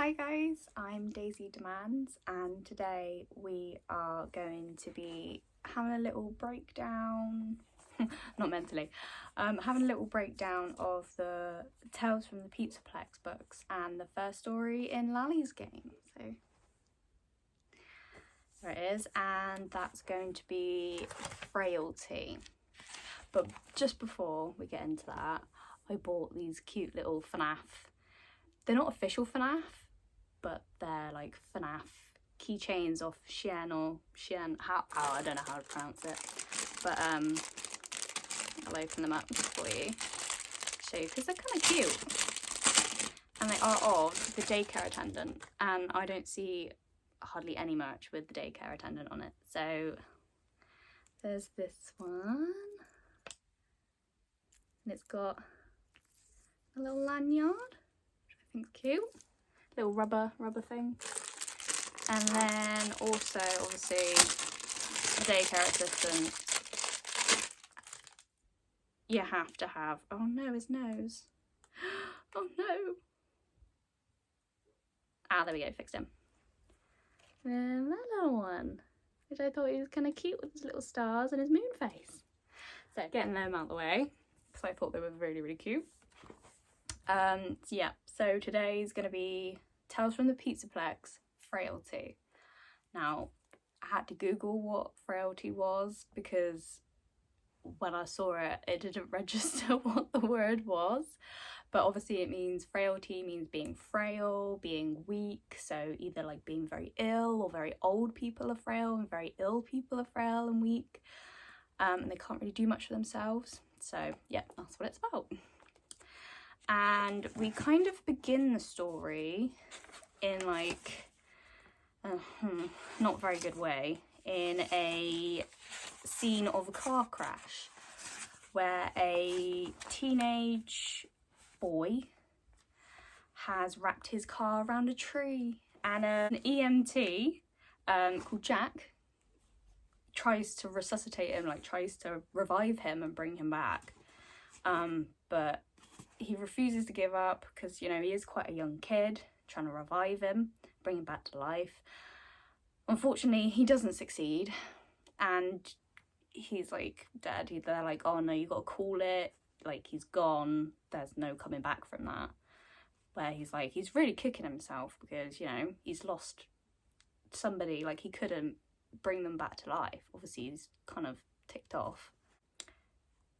Hi guys, I'm Daisy Demands and today we are going to be having a little breakdown, not mentally, having a little breakdown of the Tales from the Pizzaplex books and the first story in Lally's game. So there it is, and that's going to be Frailty. But just before we get into that, I bought these cute little FNAF. They're not official FNAF, but they're like FNAF keychains off Shein or Shein. I don't know how to pronounce it, but I'll open them up for you, show you, because they're kind of cute. And they are of the daycare attendant, and I don't see hardly any merch with the daycare attendant on it. So there's this one, and it's got a little lanyard, which I think is cute, little rubber thing. And then also obviously a daycare assistant. You have to have, oh no, his nose. Oh no. Ah, there we go, fixed him. And that little one, which I thought he was kind of cute with his little stars and his moon face. So getting them out of the way, because I thought they were really, really cute. Yeah, so today's going to be Tales from the Pizzaplex, Frailty. Now, I had to Google what Frailty was because when I saw it, it didn't register what the word was. But obviously it means frailty means being frail, being weak. So either like being very ill, or very old people are frail and very ill people are frail and weak. And they can't really do much for themselves. So yeah, that's what it's about. And we kind of begin the story in like not very good way, in a scene of a car crash where a teenage boy has wrapped his car around a tree, and an EMT called Jack tries to resuscitate him, like tries to revive him and bring him back, but he refuses to give up because, you know, he is quite a young kid, trying to revive him, bring him back to life. Unfortunately, he doesn't succeed, and he's like dead. They're like, oh no, you gotta call it, like he's gone, there's no coming back from that. Where he's like, he's really kicking himself because, you know, he's lost somebody, like he couldn't bring them back to life. Obviously he's kind of ticked off.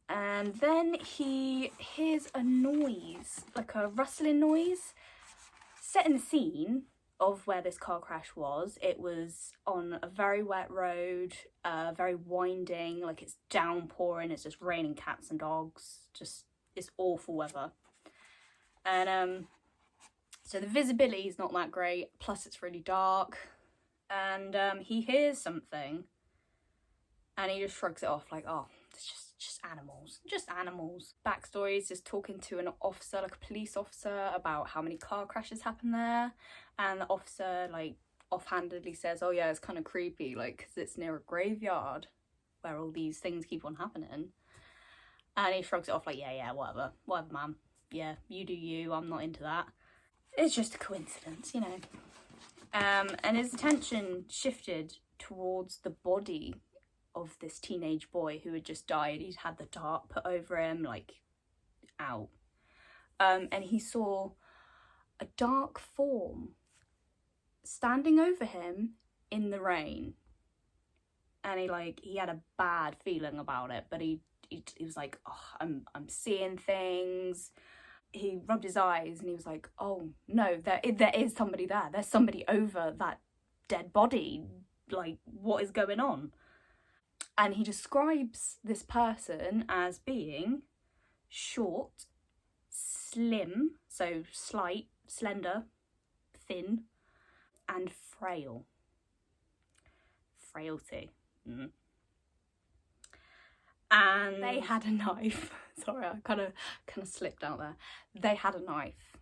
And then he hears a noise, like a rustling noise, setting the scene of where this car crash was. It was on a very wet road, very winding, like it's downpouring, it's just raining cats and dogs, just it's awful weather. And so the visibility is not that great, plus it's really dark. And he hears something and he just shrugs it off like, oh, it's just animals. Backstory is just talking to an officer, like a police officer, about how many car crashes happen there, and the officer like offhandedly says, oh yeah, it's kind of creepy, like because it's near a graveyard where all these things keep on happening. And he shrugs it off like, yeah, whatever man, yeah, you do you, I'm not into that, it's just a coincidence, you know. And his attention shifted towards the body of this teenage boy who had just died. He'd had the tarp put over him, like, out. And he saw a dark form standing over him in the rain. And he had a bad feeling about it, but he was like, oh, I'm seeing things. He rubbed his eyes and he was like, oh no, there is somebody there. There's somebody over that dead body. Like, what is going on? And he describes this person as being short, slim, so slight, slender, thin, and frail. Frailty. And they had a knife. Sorry, I kind of slipped out there. They had a knife.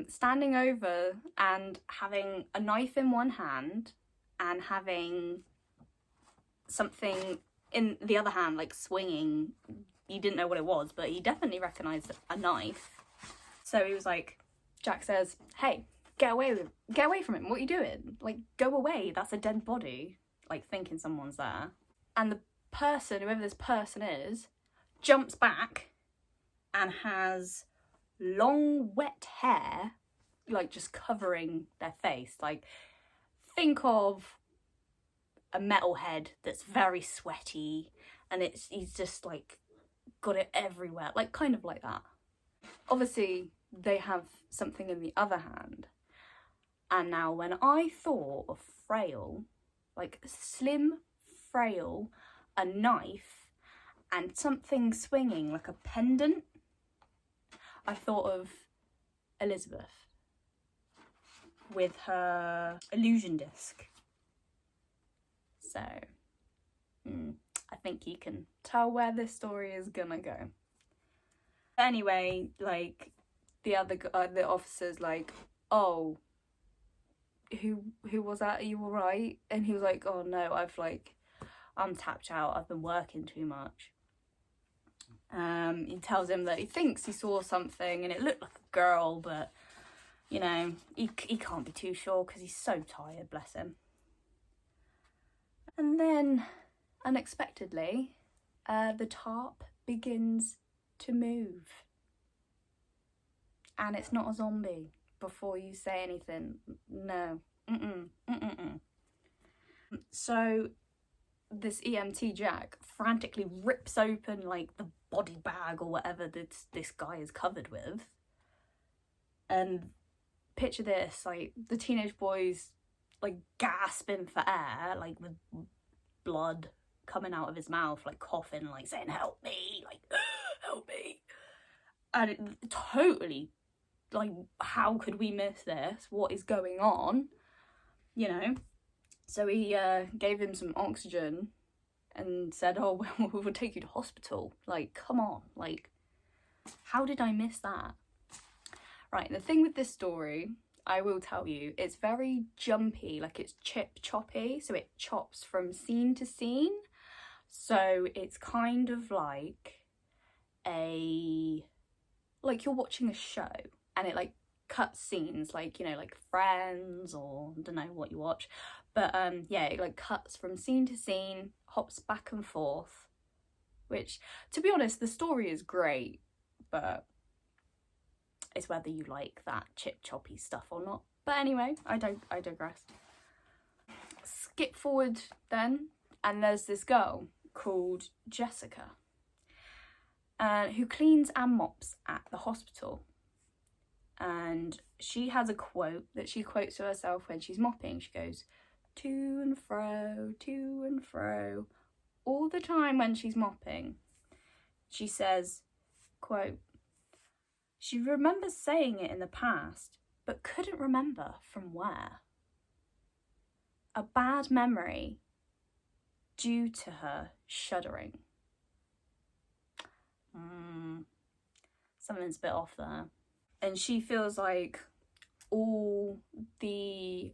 Standing over and having a knife in one hand and having something in the other hand, like swinging. He didn't know what it was, but he definitely recognised a knife. So he was like, Jack says, hey, get away from him. What are you doing? Like, go away. That's a dead body. Like, thinking someone's there. And the person, whoever this person is, jumps back and has long, wet hair, like, just covering their face. Like, think of a metalhead that's very sweaty, and he's just, like, got it everywhere. Like, kind of like that. Obviously, they have something in the other hand. And now when I thought of frail, like slim, frail, a knife, and something swinging like a pendant, I thought of Elizabeth with her illusion disc. So, I think you can tell where this story is gonna go. Anyway, like, the officer's like, oh, who was that? Are you alright? And he was like, oh no, I'm tapped out. I've been working too much. He tells him that he thinks he saw something and it looked like a girl, but, you know, he can't be too sure because he's so tired, bless him. And then, unexpectedly, the tarp begins to move. And it's not a zombie. Before you say anything, no. So this EMT Jack frantically rips open, like, the body bag or whatever this guy is covered with. And picture this, like, the teenage boy's, like, gasping for air, like, with blood coming out of his mouth, like, coughing, like, saying, help me, like, help me. And it totally, like, how could we miss this? What is going on? You know? So he gave him some oxygen and said, oh, well, we'll take you to hospital. Like, come on. Like, how did I miss that? Right, the thing with this story, I will tell you, it's very jumpy. Like, it's choppy. So it chops from scene to scene. So it's kind of like like you're watching a show. And it, like, cuts scenes, like, you know, like Friends, or I don't know what you watch. But, yeah, it, like, cuts from scene to scene, hops back and forth. Which, to be honest, the story is great. But it's whether you like that choppy stuff or not. But anyway, I digress. Skip forward then, and there's this girl called Jessica. Who cleans and mops at the hospital. And she has a quote that she quotes to herself when she's mopping. She goes, to and fro, all the time when she's mopping. She says, quote, she remembers saying it in the past, but couldn't remember from where. A bad memory due to her shuddering. Something's a bit off there. And she feels like all the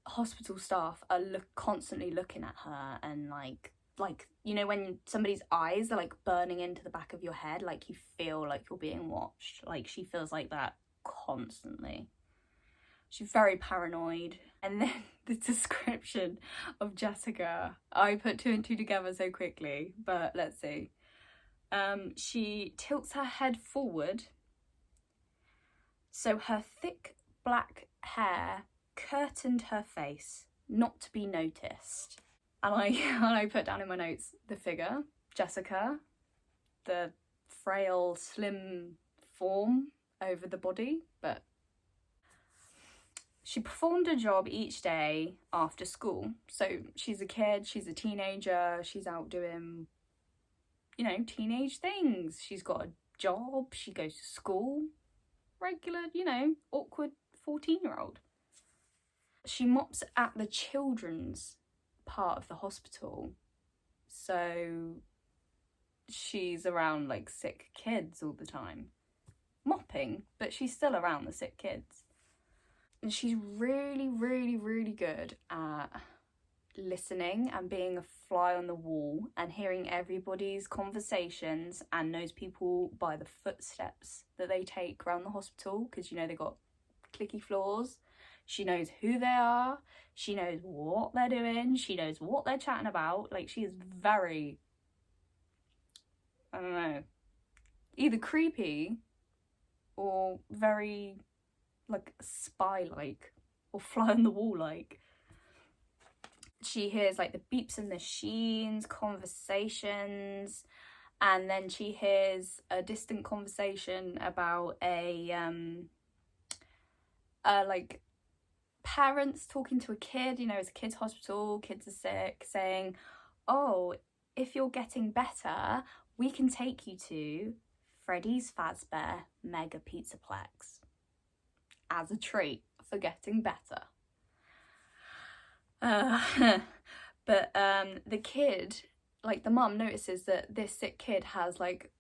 hospital staff are constantly looking at her, and like, you know, when somebody's eyes are like burning into the back of your head, like you feel like you're being watched. Like, she feels like that constantly. She's very paranoid. And then the description of Jessica, I put two and two together so quickly, but let's see. She tilts her head forward, so her thick black hair curtained her face, not to be noticed. And I put down in my notes the figure, Jessica, the frail, slim form over the body, but she performed a job each day after school. So she's a kid, she's a teenager, she's out doing, you know, teenage things. She's got a job, she goes to school, regular, you know, awkward 14-year-old. She mops at the children's part of the hospital. So she's around, like, sick kids all the time. Mopping, but she's still around the sick kids. And she's really, really, really good at listening and being a fly on the wall and hearing everybody's conversations, and knows people by the footsteps that they take around the hospital, because, you know, they got clicky floors. She knows who they are. She knows what they're doing. She knows what they're chatting about. Like, she is very, I don't know, either creepy or very, like, spy-like or fly on the wall-like. She hears, like, the beeps and the sheens, conversations, and then she hears a distant conversation about like, parents talking to a kid, you know, it's a kid's hospital, kids are sick, saying, oh, if you're getting better, we can take you to Freddy's Fazbear Mega Pizzaplex as a treat for getting better. But the kid, like, the mum notices that this sick kid has, like,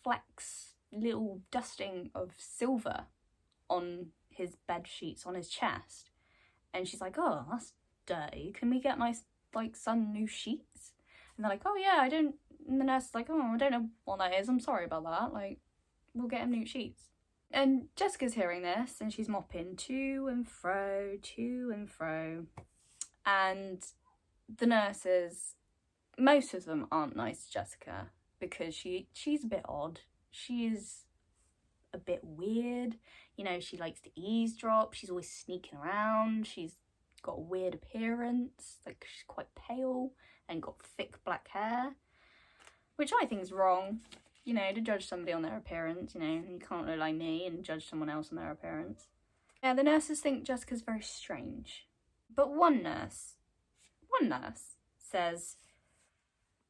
flecks, little dusting of silver on his bed sheets, on his chest, and she's like, oh, that's dirty, can we get my, like, son new sheets? And they're like, oh yeah, I don't, and the nurse is like, oh, I don't know what that is, I'm sorry about that, like, we'll get him new sheets. And Jessica's hearing this, and she's mopping to and fro, and the nurses, most of them aren't nice to Jessica, because she's a bit odd, she's a bit weird, you know, she likes to eavesdrop, she's always sneaking around, she's got a weird appearance, like, she's quite pale and got thick black hair, which I think is wrong, you know, to judge somebody on their appearance, you know, you can't look like me and judge someone else on their appearance. Yeah, the nurses think Jessica's very strange, but one nurse says,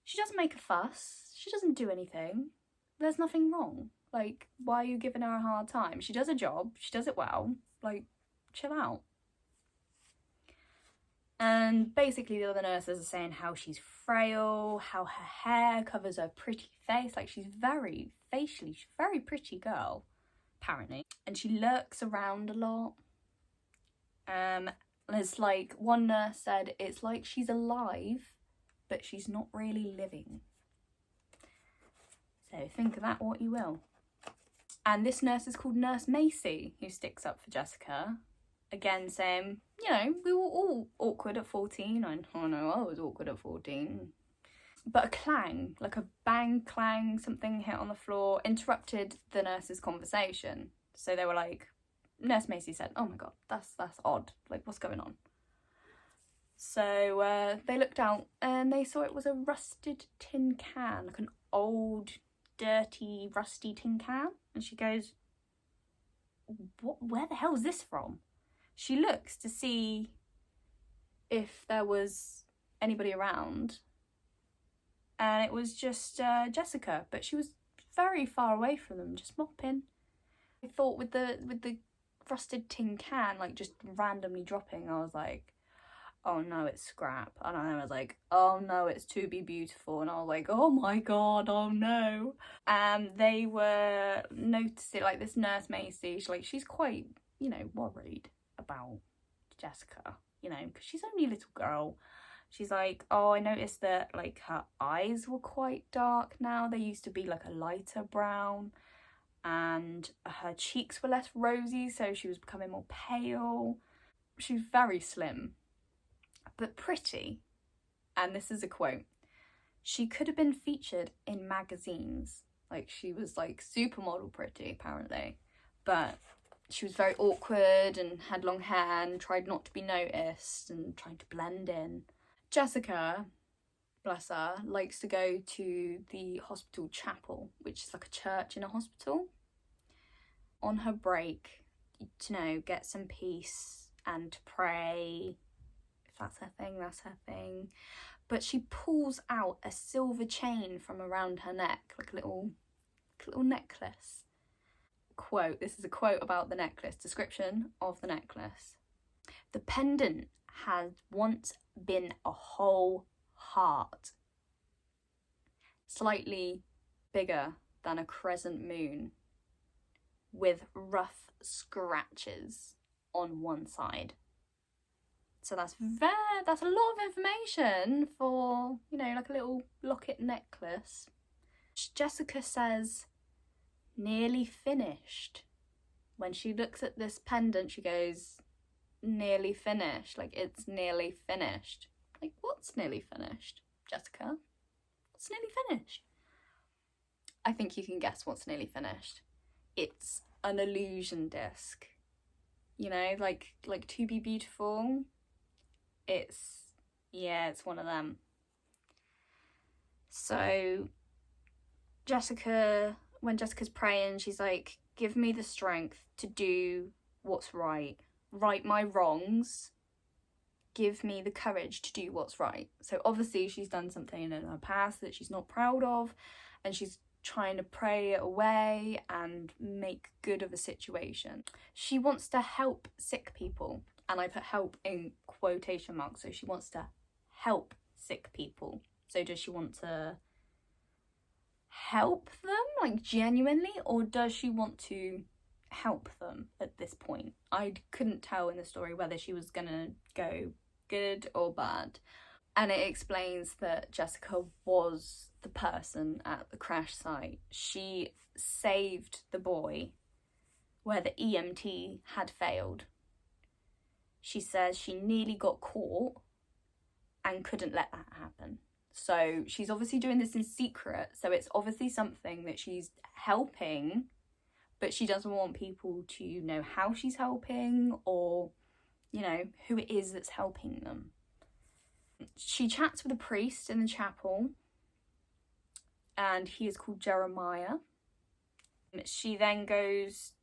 she doesn't make a fuss, she doesn't do anything, there's nothing wrong. Like, why are you giving her a hard time? She does a job, she does it well, like, chill out. And basically the other nurses are saying how she's frail, how her hair covers her pretty face, like, she's very pretty girl, apparently. And she lurks around a lot. It's like, one nurse said, it's like she's alive, but she's not really living. So think of that what you will. And this nurse is called Nurse Macy, who sticks up for Jessica. Again, saying, you know, we were all awkward at 14. I know I was awkward at 14. But a clang, like a bang, clang, something hit on the floor, interrupted the nurse's conversation. So they were like, Nurse Macy said, oh my God, that's odd. Like, what's going on? So they looked out and they saw it was a rusted tin can, like an old, dirty, rusty tin can. And she goes, where the hell is this from? She looks to see if there was anybody around, and it was just Jessica, but she was very far away from them, just mopping. I thought with the rusted tin can, like, just randomly dropping, I was like, oh no, it's scrap. And I was like, oh no, it's To Be Beautiful. And I was like, oh my God, oh no. And they were noticing, like, this Nurse Macy, she's quite, you know, worried about Jessica, you know, because she's only a little girl. She's like, oh, I noticed that, like, her eyes were quite dark now. They used to be, like, a lighter brown. And her cheeks were less rosy, so she was becoming more pale. She was very slim, but pretty. And this is a quote. She could have been featured in magazines. Like, she was, like, supermodel pretty, apparently. But she was very awkward and had long hair and tried not to be noticed and tried to blend in. Jessica, bless her, likes to go to the hospital chapel, which is like a church in a hospital, on her break, to, you know, get some peace and to pray. If that's her thing, that's her thing. But she pulls out a silver chain from around her neck, like a little necklace. Quote, this is a quote about the necklace, description of the necklace. The pendant had once been a whole heart, slightly bigger than a crescent moon, with rough scratches on one side. So that's a lot of information for, you know, like a little locket necklace. Jessica says, nearly finished. When she looks at this pendant, she goes, nearly finished. Like, it's nearly finished. Like, what's nearly finished, Jessica? What's nearly finished? I think you can guess what's nearly finished. It's an illusion disc. You know, like To Be Beautiful. It's one of them. So when Jessica's praying, she's like, give me the strength to do what's right my wrongs, give me the courage to do what's right. So obviously she's done something in her past that she's not proud of, and she's trying to pray it away and make good of a situation. She wants to help sick people, and I put help in quotation marks, so she wants to help sick people. So does she want to help them, like, genuinely, or does she want to help them at this point? I couldn't tell in the story whether she was gonna go good or bad. And it explains that Jessica was the person at the crash site. She saved the boy where the EMT had failed. She says she nearly got caught and couldn't let that happen. So she's obviously doing this in secret, so it's obviously something that she's helping, but she doesn't want people to know how she's helping, or, you know, who it is that's helping them. She chats with a priest in the chapel, and he is called Jeremiah. She then goes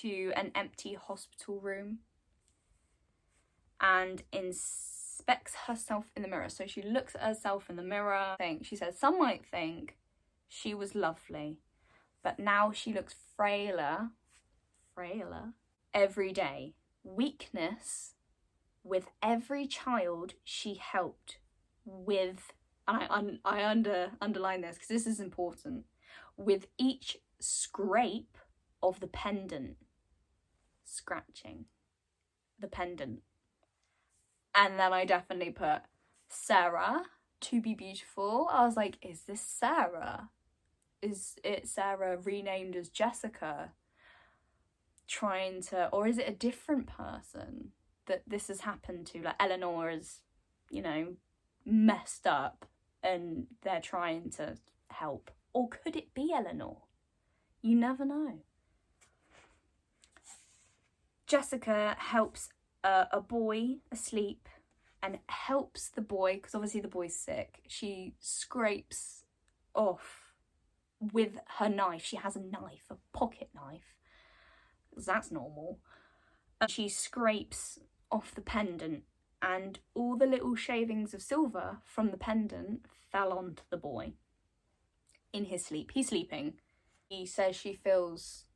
to an empty hospital room and inspects herself in the mirror. So she looks at herself in the mirror. She says, some might think she was lovely, but now she looks frailer every day. Weakness with every child she helped with, and I underline this because this is important, with each scrape of the pendant, scratching the pendant. And then I definitely put Sarah, To Be Beautiful. I was like, is this Sarah? Is it Sarah renamed as Jessica? Or is it a different person that this has happened to? Like, Eleanor is, you know, messed up and they're trying to help. Or could it be Eleanor? You never know. Jessica helps a boy asleep and helps the boy, because obviously the boy's sick. She scrapes off with her knife. She has a knife, a pocket knife. That's normal. She scrapes off the pendant, and all the little shavings of silver from the pendant fell onto the boy in his sleep. He's sleeping. He says she feels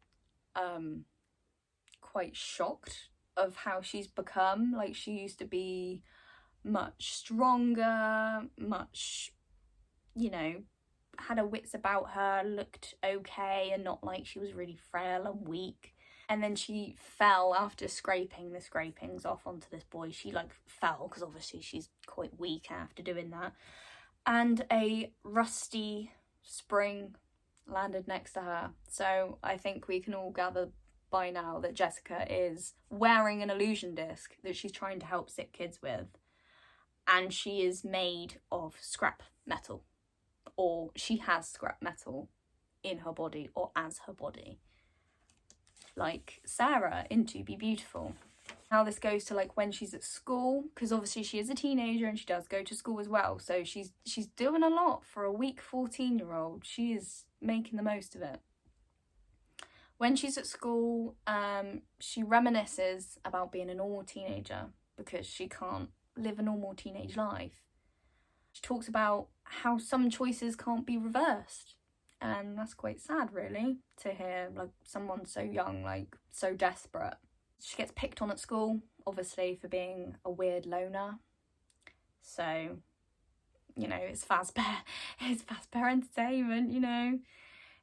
quite shocked of how she's become. Like, she used to be much stronger, much, you know, had her wits about her, looked okay, and not like she was really frail and weak. And then she fell after scraping the scrapings off onto this boy. She like fell because obviously she's quite weak after doing that. And a rusty spring landed next to her. So I think we can all gather by now that Jessica is wearing an illusion disc that she's trying to help sick kids with. And she is made of scrap metal. Or she has scrap metal in her body or as her body. Like Sarah in To Be Beautiful. How this goes to like when she's at school, because obviously she is a teenager and she does go to school as well. So she's doing a lot for a weak 14-year-old. She is making the most of it. When she's at school, she reminisces about being a normal teenager because she can't live a normal teenage life. She talks about how some choices can't be reversed. And that's quite sad, really, to hear like someone so young, like so desperate. She gets picked on at school, obviously, for being a weird loner. So, you know, it's Fazbear. It's Fazbear Entertainment, you know.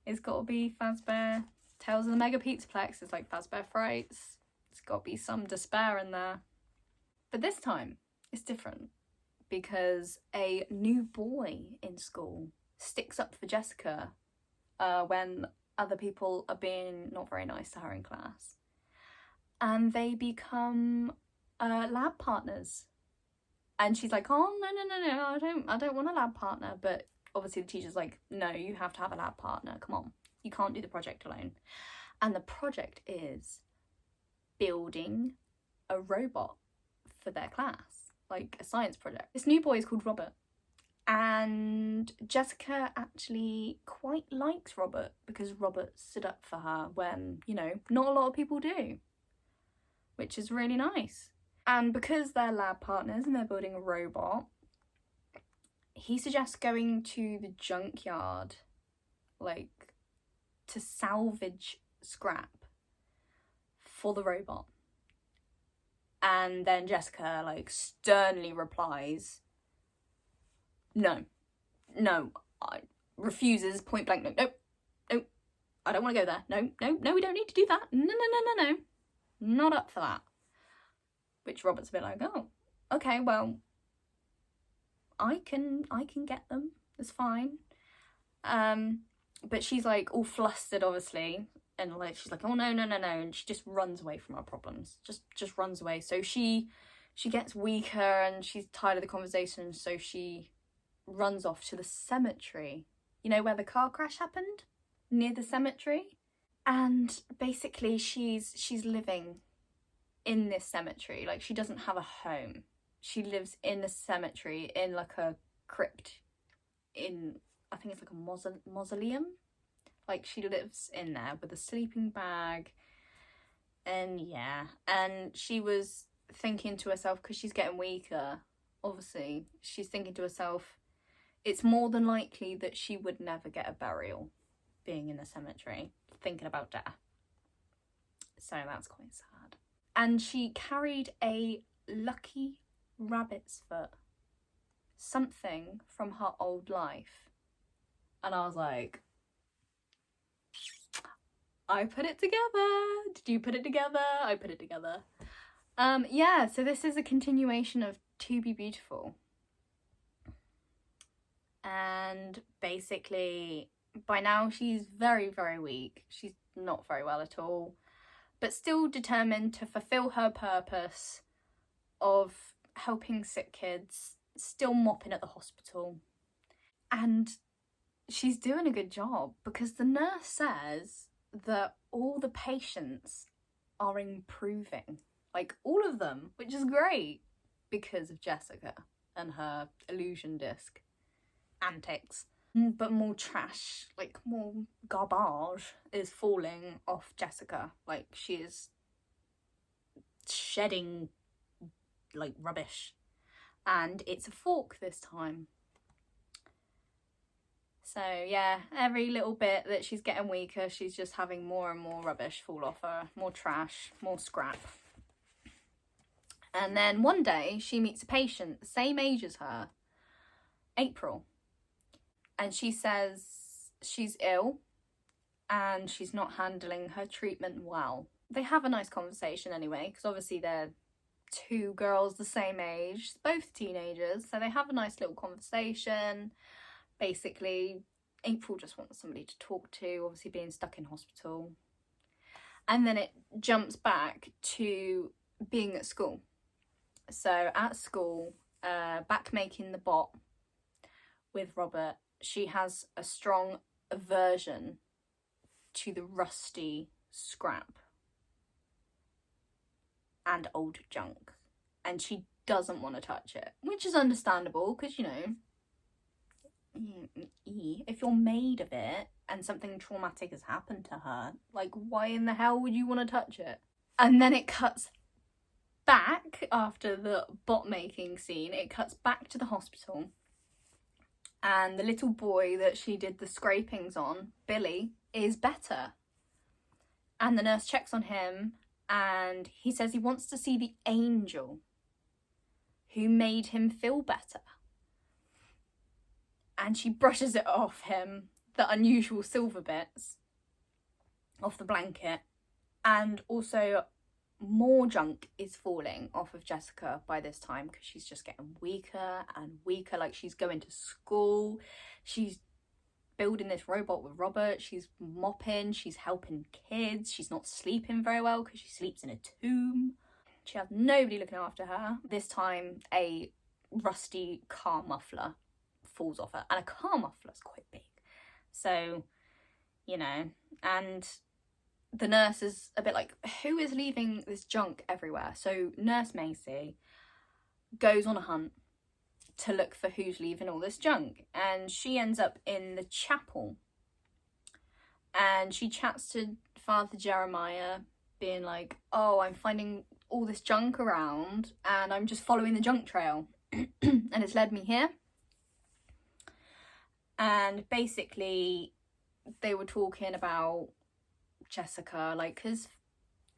It's got to be Fazbear Tales of the Mega Pizzaplex. It's like Fazbear Frights. It's got to be some despair in there. But this time, it's different. Because a new boy in school sticks up for Jessica when other people are being not very nice to her in class. and they become lab partners. And she's like, oh, no, I don't want a lab partner. But obviously the teacher's like, no, you have to have a lab partner. Come on, you can't do the project alone. And the project is building a robot for their class, like a science project. This new boy is called Robert. And Jessica actually quite likes Robert because Robert stood up for her when, you know, not a lot of people do, which is really nice. And because they're lab partners and they're building a robot, he suggests going to the junkyard, like, to salvage scrap for the robot. And then Jessica, like, sternly replies, no, I refuses point blank, no, I don't want to go there. No, we don't need to do that. No, not up for that. Which Robert's a bit like, oh, okay, well, I can get them. It's fine. But she's like all flustered, obviously, and like she's like, oh no, and she just runs away from her problems. Just runs away. So she gets weaker and she's tired of the conversation, so she runs off to the cemetery. You know where the car crash happened? Near the cemetery. And basically she's living in this cemetery. Like, she doesn't have a home. She lives in a cemetery, in like a crypt, in, I think it's like a mausoleum. Like, she lives in there with a sleeping bag. And yeah, and she was thinking to herself, because she's getting weaker, obviously, she's thinking to herself, it's more than likely that she would never get a burial being in a cemetery, thinking about death. So that's quite sad. And she carried a lucky rabbit's foot, something from her old life. And I was like, I put it together. Did you put it together? I put it together. Yeah, so this is a continuation of To Be Beautiful. And basically, by now she's very, very weak. She's not very well at all, but still determined to fulfill her purpose of helping sick kids, still mopping at the hospital. And she's doing a good job because the nurse says that all the patients are improving, like all of them, which is great because of Jessica and her illusion disc antics. But more trash, like more garbage is falling off Jessica. Like, she is shedding like rubbish, and it's a fork this time. So yeah, every little bit that she's getting weaker, she's just having more and more rubbish fall off her, more trash, more scrap. And then one day she meets a patient the same age as her, April, and she says she's ill and she's not handling her treatment well. They have a nice conversation anyway, because obviously they're two girls the same age, both teenagers, so they have a nice little conversation. Basically, April just wants somebody to talk to, obviously being stuck in hospital. And then it jumps back to being at school. So at school, back making the bot with Robert, she has a strong aversion to the rusty scrap and old junk. And she doesn't want to touch it, which is understandable because, you know, if you're made of it and something traumatic has happened to her, like, why in the hell would you want to touch it? And then it cuts back after the bot making scene. It cuts back to the hospital, and the little boy that she did the scrapings on, Billy, is better. And the nurse checks on him and he says he wants to see the angel who made him feel better. And she brushes it off him, the unusual silver bits off the blanket. And also more junk is falling off of Jessica by this time because she's just getting weaker and weaker. Like, she's going to school, she's building this robot with Robert. She's mopping, she's helping kids, she's not sleeping very well because she sleeps in a tomb. She has nobody looking after her. This time a rusty car muffler falls off her, and a car muffler is quite big, so you know. And the nurse is a bit like, who is leaving this junk everywhere? So Nurse Macy goes on a hunt to look for who's leaving all this junk, and she ends up in the chapel, and she chats to Father Jeremiah, being like, oh, I'm finding all this junk around and I'm just following the junk trail and it's led me here. And basically they were talking about Jessica, like, because,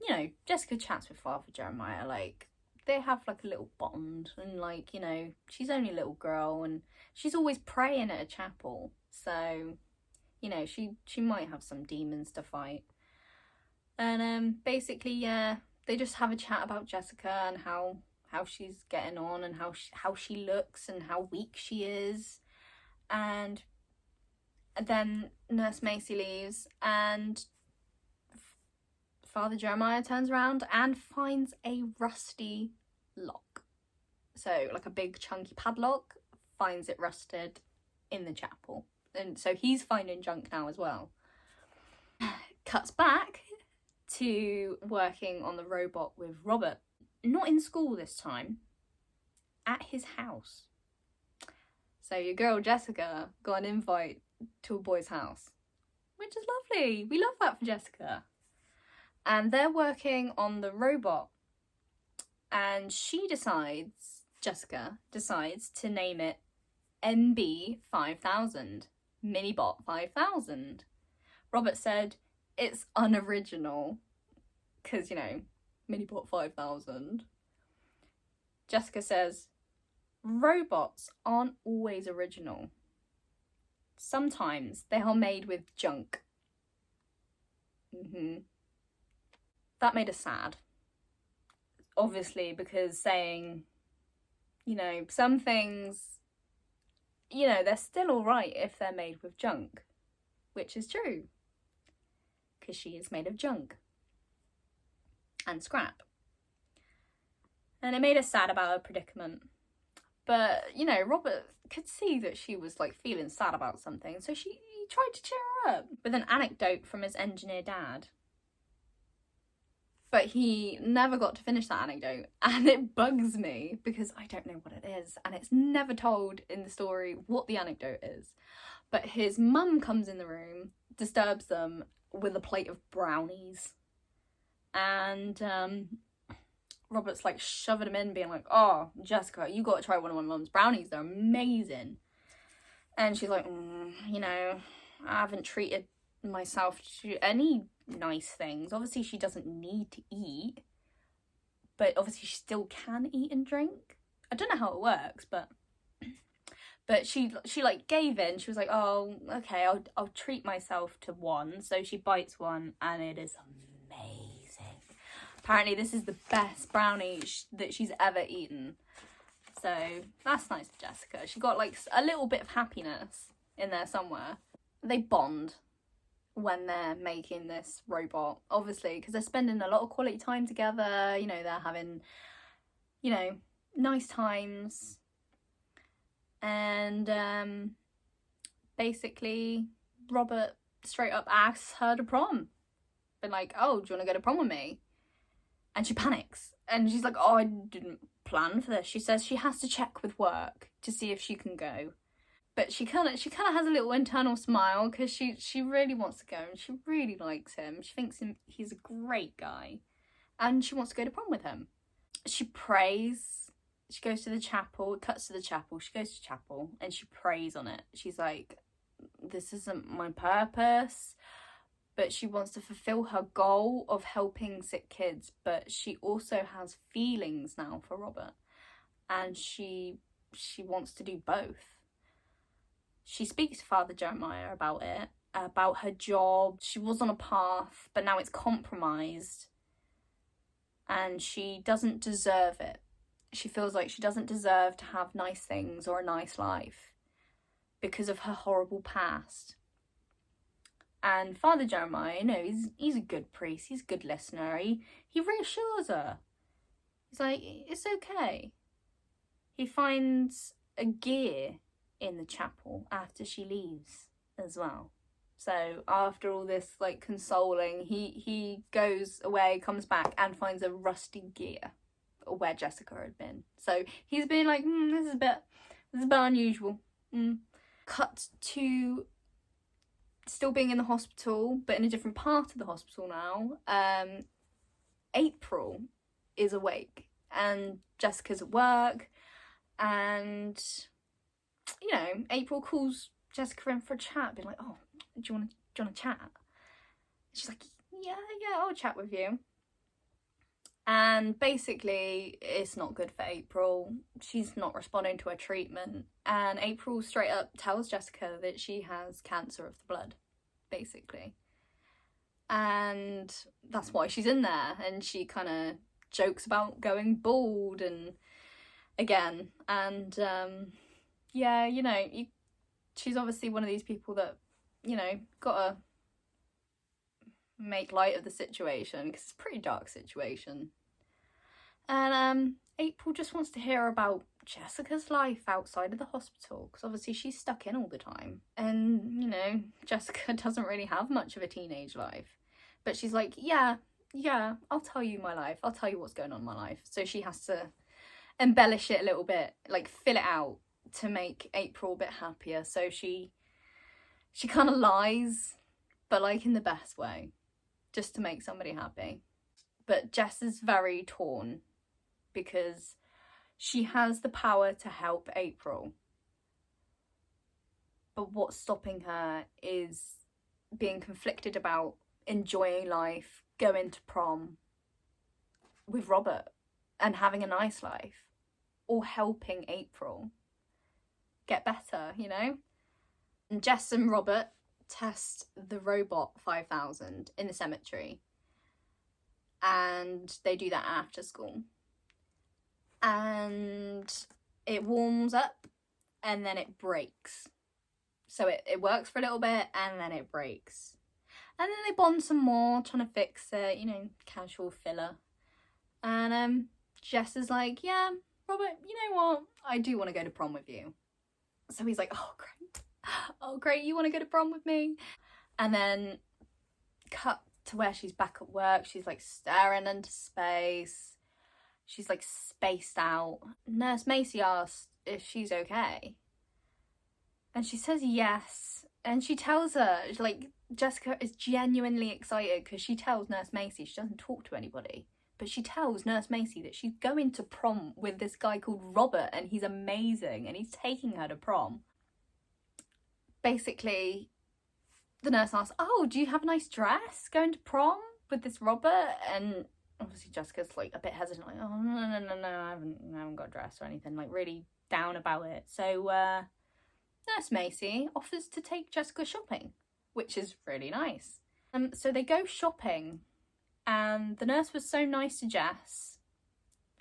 you know, Jessica chats with Father Jeremiah, like, they have like a little bond, and like, you know, she's only a little girl and she's always praying at a chapel, so you know, she might have some demons to fight. And basically, yeah, they just have a chat about Jessica and how she's getting on, and how she looks and how weak she is. And then Nurse Macy leaves, and Father Jeremiah turns around and finds a rusty lock. So like a big chunky padlock, finds it rusted in the chapel. And so he's finding junk now as well. Cuts back to working on the robot with Robert. Not in school this time, at his house. So your girl Jessica got an invite to a boy's house, which is lovely. We love that for Jessica. And they're working on the robot, and Jessica decides to name it MB5000, Minibot 5000. Robert said it's unoriginal because, you know, Minibot 5000. Jessica says robots aren't always original. Sometimes they are made with junk. That made us sad. Obviously, because saying, you know, some things, you know, they're still alright if they're made with junk. Which is true. Because she is made of junk. And scrap. And it made us sad about her predicament. But, you know, Robert could see that she was, like, feeling sad about something. So he tried to cheer her up with an anecdote from his engineer dad. But he never got to finish that anecdote, and it bugs me because I don't know what it is, and it's never told in the story what the anecdote is. But his mum comes in the room, disturbs them with a plate of brownies, and Robert's like shoving him in, being like, oh, Jessica, you got to try one of my mum's brownies, they're amazing. And she's like, you know, I haven't treated myself to any nice things. Obviously she doesn't need to eat, but obviously she still can eat and drink. I don't know how it works, but she like gave in. She was like, oh, okay, I'll treat myself to one. So she bites one, and it is amazing. Apparently this is the best brownie that she's ever eaten. So that's nice of Jessica. She got like a little bit of happiness in there somewhere. They bond when they're making this robot, obviously, because they're spending a lot of quality time together. You know, they're having, you know, nice times. And basically Robert straight up asks her to prom. Been like, oh, do you want to go to prom with me? And she panics, and she's like, oh, I didn't plan for this. She says she has to check with work to see if she can go. But she kind of has a little internal smile because she really wants to go, and she really likes him. She thinks he's a great guy, and she wants to go to prom with him. She prays. She goes to the chapel. It cuts to the chapel. She goes to chapel and she prays on it. She's like, this isn't my purpose, but she wants to fulfill her goal of helping sick kids. But she also has feelings now for Robert, and she wants to do both. She speaks to Father Jeremiah about it, about her job. She was on a path, but now it's compromised, and she doesn't deserve it. She feels like she doesn't deserve to have nice things or a nice life because of her horrible past. And Father Jeremiah, you know, he's a good priest, he's a good listener. He reassures her. He's like, it's okay. He finds a gear in the chapel after she leaves as well. So after all this like consoling, he goes away, comes back and finds a rusty gear where Jessica had been. So he's been like, this is a bit unusual. Cut to still being in the hospital, but in a different part of the hospital now. April is awake and Jessica's at work, and you know, April calls Jessica in for a chat, being like, oh, do you want to chat? She's like, yeah, I'll chat with you. And basically, it's not good for April. She's not responding to her treatment. And April straight up tells Jessica that she has cancer of the blood, basically. And that's why she's in there. And she kind of jokes about going bald and again. And yeah, you know, she's obviously one of these people that, you know, gotta make light of the situation because it's a pretty dark situation. And April just wants to hear about Jessica's life outside of the hospital, because obviously she's stuck in all the time, and you know, Jessica doesn't really have much of a teenage life. But she's like, yeah, I'll tell you my life, I'll tell you what's going on in my life. So she has to embellish it a little bit, like fill it out to make April a bit happier. So she kind of lies, but like in the best way, just to make somebody happy. But Jess is very torn because she has the power to help April, but what's stopping her is being conflicted about enjoying life, going to prom with Robert and having a nice life, or helping April get better, you know? And Jess and Robert test the robot 5000 in the cemetery, and they do that after school. And it warms up and then it breaks. So it works for a little bit and then it breaks. And then they bond some more, trying to fix it, you know, casual filler. And Jess is like, yeah, Robert, you know what? I do want to go to prom with you. So he's like, oh, great. Oh, great, you want to go to prom with me? And then cut to where she's back at work. She's like staring into space. She's like spaced out. Nurse Macy asks if she's okay. And she says yes. And she tells her, like, Jessica is genuinely excited because she tells Nurse Macy, she doesn't talk to anybody, but she tells Nurse Macy that she's going to prom with this guy called Robert and he's amazing and he's taking her to prom. Basically, the nurse asks, oh, do you have a nice dress going to prom with this Robert? And obviously Jessica's like a bit hesitant, like, oh, no, I haven't got a dress or anything, like really down about it. So Nurse Macy offers to take Jessica shopping, which is really nice. So they go shopping, and the nurse was so nice to Jess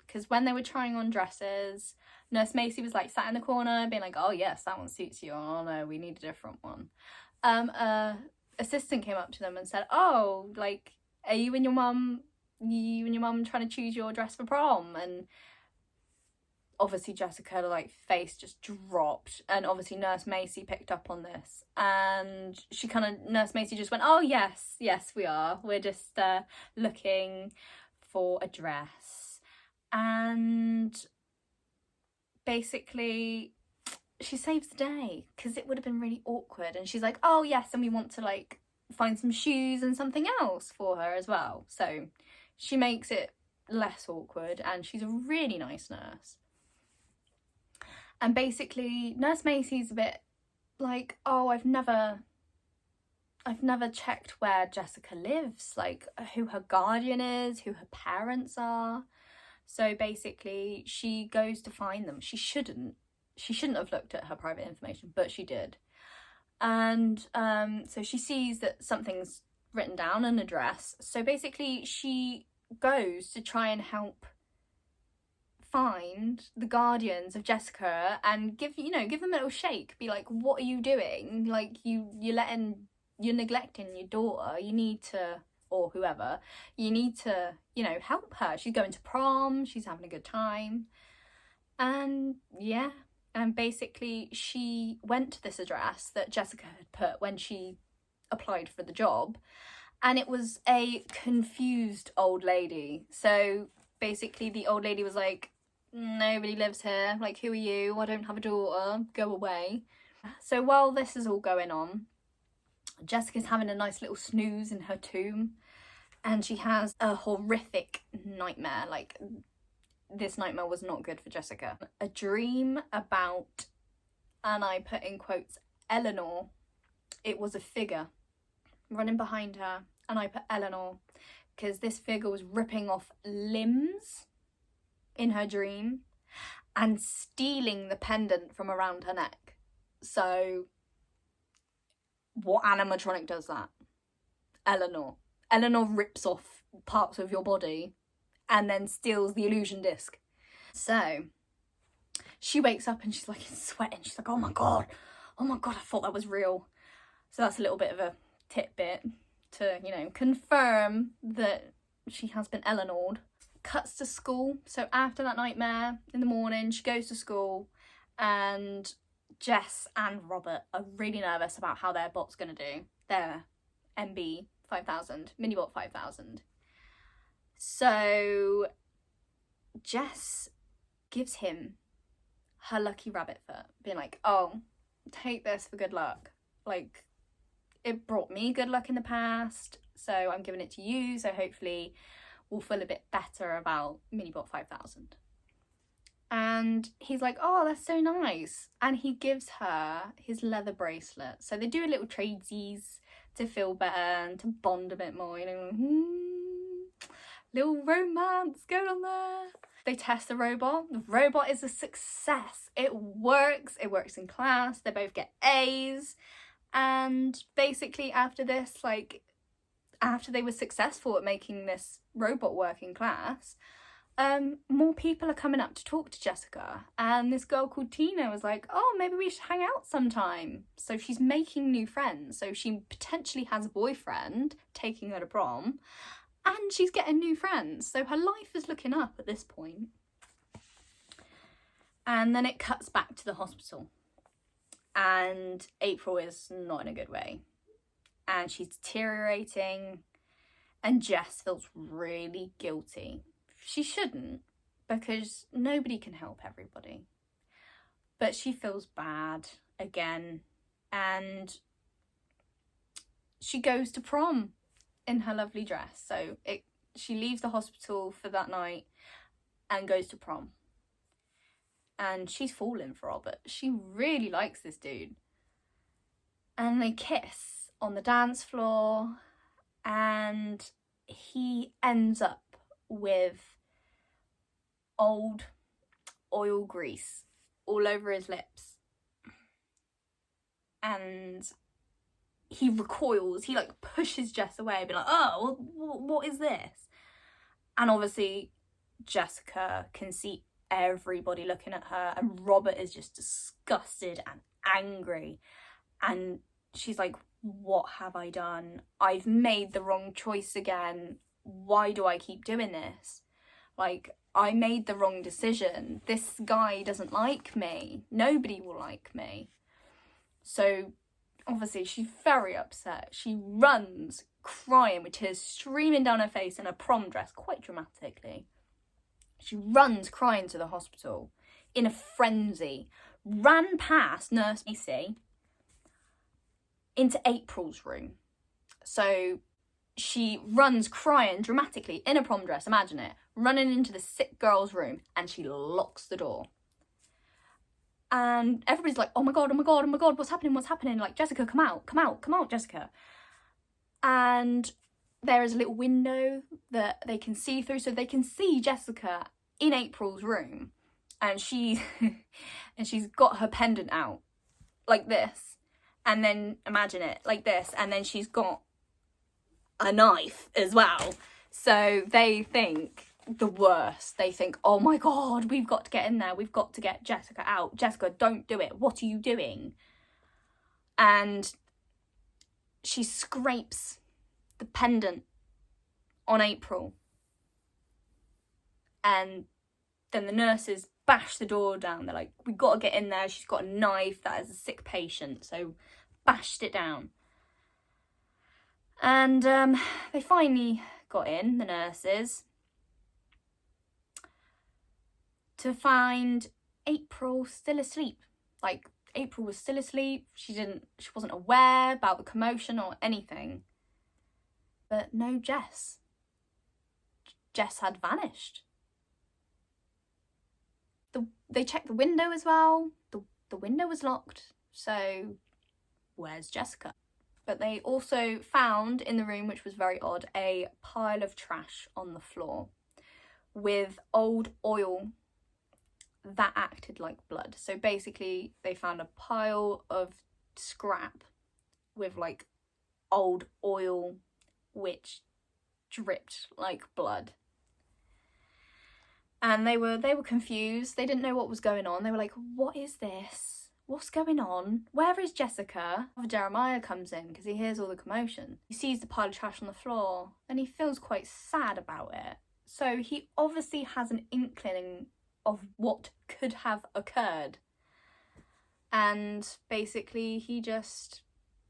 because when they were trying on dresses, Nurse Macy was like sat in the corner being like, oh yes, that one suits you. Oh no, we need a different one. Assistant came up to them and said, oh, like, are you and your mum trying to choose your dress for prom? And obviously Jessica, like, face just dropped, and obviously Nurse Macy picked up on this, and Nurse Macy just went, oh yes, we are, we're just looking for a dress. And basically she saves the day because it would have been really awkward, and she's like, oh yes, and we want to like find some shoes and something else for her as well. So she makes it less awkward, and she's a really nice nurse. And basically Nurse Macy's a bit like, oh, I've never checked where Jessica lives, like who her guardian is, who her parents are. So basically she goes to find them. She shouldn't have looked at her private information, but she did. And so she sees that something's written down, an address. So basically she goes to try and help find the guardians of Jessica and give them a little shake. Be like, what are you doing? Like, you're letting you're neglecting your daughter. You need to, or whoever, you need to, you know, help her. She's going to prom, she's having a good time. And yeah, and basically she went to this address that Jessica had put when she applied for the job, and it was a confused old lady. So basically the old lady was like, nobody lives here, like, who are you? I don't have a daughter, go away. So while this is all going on, Jessica's having a nice little snooze in her tomb, and she has a horrific nightmare. Like, this nightmare was not good for Jessica. A dream about, and I put in quotes, Eleanor. It was a figure running behind her, and I put Eleanor because this figure was ripping off limbs in her dream and stealing the pendant from around her neck. So what animatronic does that? Eleanor. Eleanor rips off parts of your body and then steals the illusion disc. So she wakes up and she's like sweating. She's like, oh my god, I thought that was real. So that's a little bit of a tidbit to, you know, confirm that she has been Eleanored. Cuts to school. So after that nightmare in the morning, she goes to school, and Jess and Robert are really nervous about how their bot's going to do. Their MB 5000, Minibot 5000. So Jess gives him her lucky rabbit foot, being like, oh, take this for good luck. Like, it brought me good luck in the past, so I'm giving it to you, so hopefully we'll feel a bit better about Minibot 5000. And he's like, oh, that's so nice. And he gives her his leather bracelet. So they do a little tradesies to feel better and to bond a bit more, you know. Little romance going on there. They test the robot. The robot is a success. It works in class. They both get A's. And basically after this, like, after they were successful at making this robot work in class, more people are coming up to talk to Jessica. And this girl called Tina was like, oh, maybe we should hang out sometime. So she's making new friends. So she potentially has a boyfriend taking her to prom, and she's getting new friends. So her life is looking up at this point. And then it cuts back to the hospital. And April is not in a good way. And she's deteriorating. And Jess feels really guilty. She shouldn't, because nobody can help everybody. But she feels bad again. And she goes to prom in her lovely dress. So she leaves the hospital for that night and goes to prom. And she's falling for Robert. She really likes this dude. And they kiss on the dance floor, and he ends up with old oil grease all over his lips. And he recoils, he like pushes Jess away, be like, oh, what is this? And obviously Jessica can see everybody looking at her, and Robert is just disgusted and angry, and she's like, what have I done? I've made the wrong choice again. Why do I keep doing this? Like, I made the wrong decision. This guy doesn't like me. Nobody will like me. So obviously she's very upset. She runs crying with tears streaming down her face in a prom dress, quite dramatically. She runs crying to the hospital in a frenzy, ran past Nurse Macy into April's room. So she runs crying dramatically in a prom dress, imagine it, running into the sick girl's room, and she locks the door. And everybody's like, oh my god, what's happening? Like, Jessica, come out, Jessica. And there is a little window that they can see through, so they can see Jessica in April's room, and she's got her pendant out like this, and then imagine it like this, and then she's got a knife as well. So they think the worst. They think, oh my god, we've got to get in there, we've got to get Jessica out. Jessica, don't do it, what are you doing? And she scrapes the pendant on April. And then the nurses bash the door down. They're like, we got to get in there. She's got a knife. That is a sick patient. So bashed it down. And they finally got in, the nurses, to find April still asleep. Like, April was still asleep. She wasn't aware about the commotion or anything. But no Jess. Jess had vanished. They checked the window as well. The window was locked. So where's Jessica? But they also found in the room, which was very odd, a pile of trash on the floor with old oil that acted like blood. So basically they found a pile of scrap with like old oil which dripped like blood. And they were confused. They didn't know what was going on. They were like, what is this? What's going on? Where is Jessica? Jeremiah comes in because he hears all the commotion. He sees the pile of trash on the floor and he feels quite sad about it. So he obviously has an inkling of what could have occurred. And basically he just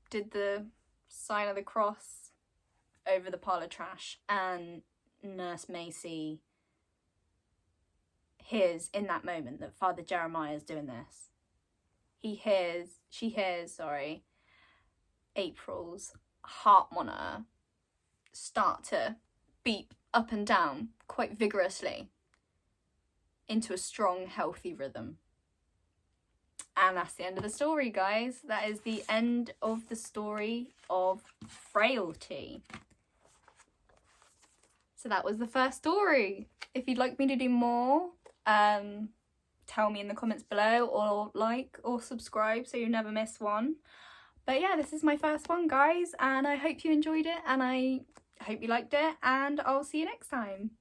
did the sign of the cross over the pile of trash, and Nurse Macy hears in that moment that Father Jeremiah is doing this. She hears, April's heart monitor start to beep up and down quite vigorously into a strong, healthy rhythm. And that's the end of the story, guys. That is the end of the story of Frailty. So that was the first story. If you'd like me to do more, tell me in the comments below, or like or subscribe so you never miss one. But yeah, this is my first one, guys, and I hope you enjoyed it, and I hope you liked it, and I'll see you next time.